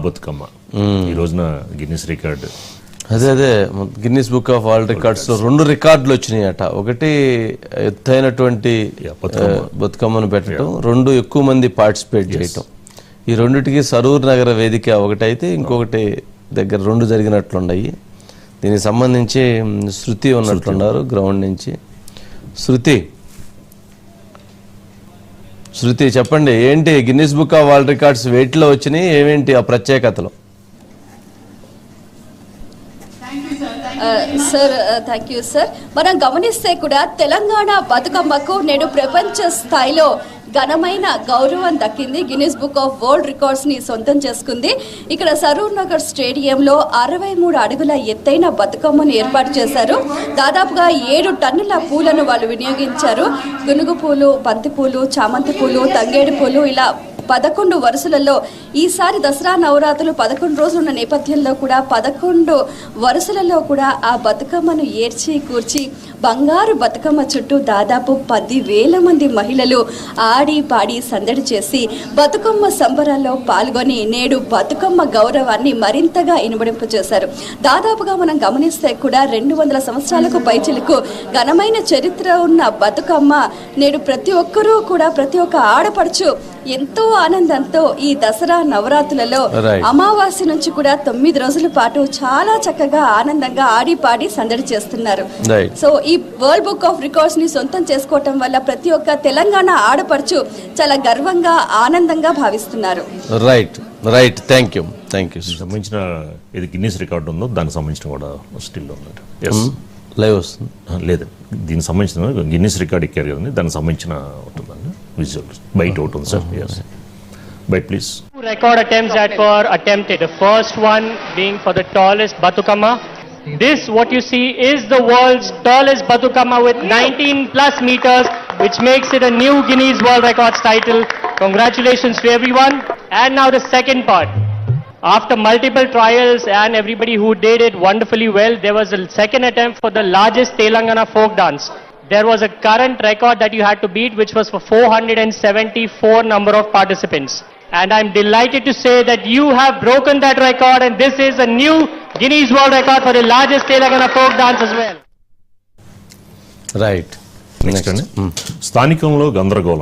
బతుకమ్మ ఈ రోజున Guinness record. అదే Guinness book of world records లో 2 రికార్డులు వచ్చినాయట. ఒకటి ఎత్తైనటువంటి బతుకమ్మను పెట్టడం, 2 ఎక్కువ మంది పార్టిసిపేట్ చేయటం. ఈ రెండిటికి సరూర్ నగర వేదిక ఒకటైతే ఇంకొకటి దగ్గర 2 జరిగినట్లున్నాయి. దీనికి సంబంధించి శృతి ఉన్నట్లున్నారు గ్రౌండ్ నుంచి. శృతి చెప్పండి, ఏంటి Guinness book of world records వేటిలో వచ్చినాయి, ఏమేంటి ఆ ప్రత్యేకతలు? Sir thank you sir. మనం గమనిస్తే కూడా తెలంగాణ బతుకమ్మకు నేడు ప్రపంచ స్థాయిలో ఘనమైన గౌరవం దక్కింది. Guinness book of world records ని సొంతం చేసుకుంది. ఇక్కడ సరూర్ నగర్ స్టేడియంలో 63 అడుగుల ఎత్తైన బతుకమ్మను ఏర్పాటు చేశారు. దాదాపుగా 7 టన్నుల పూలను వాళ్ళు వినియోగించారు. గునుగు పూలు, బంతి పూలు, చామంతి పూలు, తంగేడు పూలు, ఇలా 11 వరుసలలో ఈసారి దసరా నవరాత్రులు 11 రోజులు ఉన్న నేపథ్యంలో కూడా 11 వరుసలలో కూడా ఆ బతుకమ్మను ఏర్చి కూర్చి బంగారు బతుకమ్మ చుట్టూ దాదాపు 10,000 మంది మహిళలు ఆడి పాడి సందడి చేసి బతుకమ్మ సంబరాల్లో పాల్గొని నేడు బతుకమ్మ గౌరవాన్ని మరింతగా ఇనుమడింపు చేశారు. దాదాపుగా మనం గమనిస్తే కూడా 200 సంవత్సరాలకు పైచిలకు ఘనమైన చరిత్ర ఉన్న బతుకమ్మ నేడు ప్రతి ఒక్కరూ కూడా, ప్రతి ఒక్క ఆడపడుచు ఎంతో ఆనందంతో ఈ దసరా నవరాత్రులలో అమావాస్య నుంచి కూడా 9 రోజుల పాటు చాలా చక్కగా ఆనందంగా ఆడి పాడి సందడి చేస్తున్నారు. సో ఈ వరల్డ్ బుక్ ఆఫ్ రికార్డ్స్ ని సొంతం చేసుకోవటం వల్ల ప్రతి ఒక్క తెలంగాణ ఆడపడుచు చాలా గర్వంగా ఆనందంగా భావిస్తున్నారు. Right thank you. సంబంధించిన ఇది గిన్నిస్ రికార్డు ఉందో దానికి సంబంధించిన కూడా స్టిల్ ఉన్నట్టు లైవ్ వస్తుంది లేదు, దీనికి సంబంధించిన గిన్నిస్ రికార్డ్ ఎక్కారు కదండి, దానికి సంబంధించిన ఉంటుందండి విజువల్ బయట ఉంటుంది sir. Bite please. 2 record attempts that were attempted. The first one being for the tallest Batukama. This, what you see, is the world's tallest Batukama with 19 plus meters, which makes it a new Guinness World Records title. Congratulations to everyone. And now the second part. After multiple trials and everybody who did it wonderfully well, there was a second attempt for the largest Telangana folk dance. There was a current record that you had to beat, which was for 474 number of participants. And I'm delighted to say that you have broken that record, and this is a new Guinness World Record for the largest Telangana folk dance as well. Right. Next. స్థానికంలో గందరగోళం.